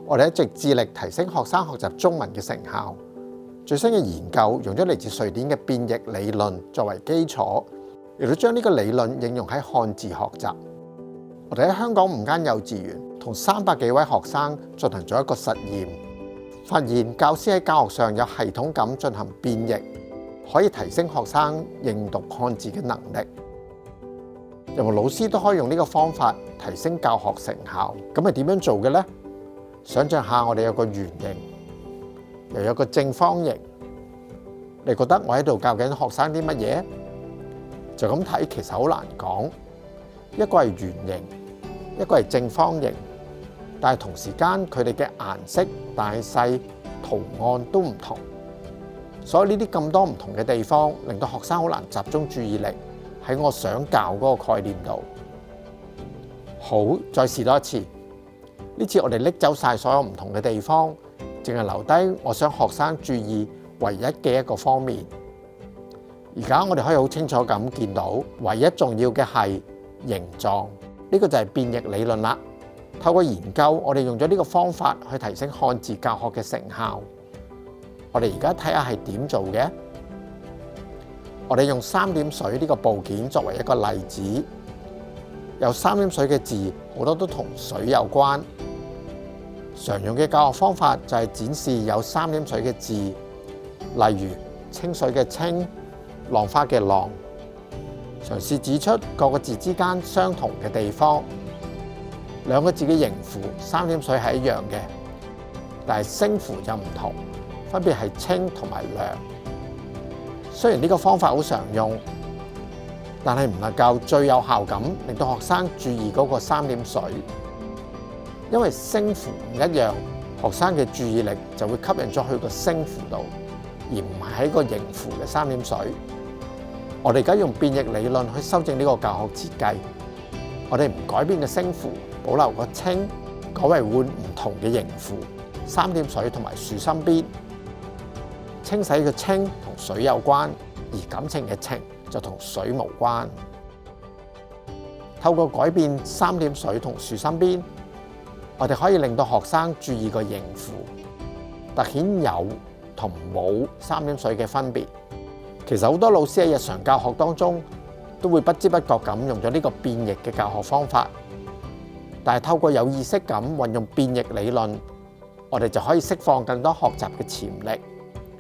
我哋一直致力提升學生學習中文嘅成效。最新嘅研究用咗嚟自瑞典嘅變譯理論作為基礎，亦都將呢個理論應用喺漢字學習。我哋喺香港5間幼稚園同300幾位學生進行咗一個實驗，發現教師喺教學上有系統咁進行變譯，可以提升學生認讀漢字嘅能力。任何老師都可以用呢個方法提升教學成效。咁係點樣做嘅呢？想像下，我哋有個圓形，又有個正方形。你覺得我喺度教緊學生啲乜嘢？就咁睇其實好難講。一個係圓形，一個係正方形，但係同時間佢哋嘅顏色、大細、圖案都唔同。所以呢啲咁多唔同嘅地方，令到學生好難集中注意力喺我想教嗰個概念度。好，再試多一次。呢次我哋拎走晒所有唔同嘅地方，淨係留低我想學生注意唯一嘅一個方面。而家我哋可以好清楚咁見到，唯一重要嘅係形狀。呢個就係變譯理論啦。透過研究，我哋用咗呢個方法去提升漢字教學嘅成效。我哋而家睇下係點做嘅。我哋用三點水呢個部件作為一個例子。有三點水嘅字，好多都同水有關。常用嘅教學方法就係展示有三點水嘅字，例如清水嘅清、浪花嘅浪。嘗試指出各個字之間相同嘅地方。兩個字嘅形符三點水係一樣嘅，但係聲符就唔同，分別係清同埋涼。雖然呢個方法好常用，但係唔能夠最有效咁令到學生注意嗰個三點水，因為聲符唔一樣，學生嘅注意力就會吸引咗去個聲符度，而唔係喺個形符嘅三點水。我哋而家用變譯理論去修正呢個教學設計，我哋唔改變個聲符，保留個清，改為換唔同嘅形符，三點水同埋豎心邊。清洗嘅清同水有關，而感情嘅情就同水無關。透過改變三點水同豎心邊，我哋可以令到學生注意個形符，凸顯有同冇三點水嘅分別。其實好多老師喺日常教學當中都會不知不覺咁用咗呢個變譯嘅教學方法，但係透過有意識咁運用變譯理論，我哋就可以釋放更多學習嘅潛力。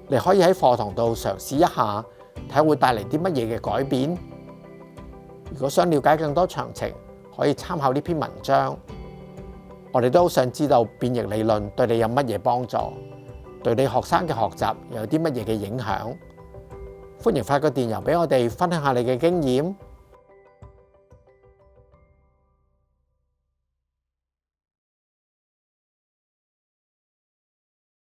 你可以喺課堂度嘗試一下，睇下會帶嚟啲乜嘢嘅改變。如果想了解更多詳情，可以參考呢篇文章。我哋都好想知道變譯理論對你有乜嘢幫助，對你學生嘅學習又有啲乜嘢嘅影響。歡迎發個電郵俾我哋分享下你嘅經驗。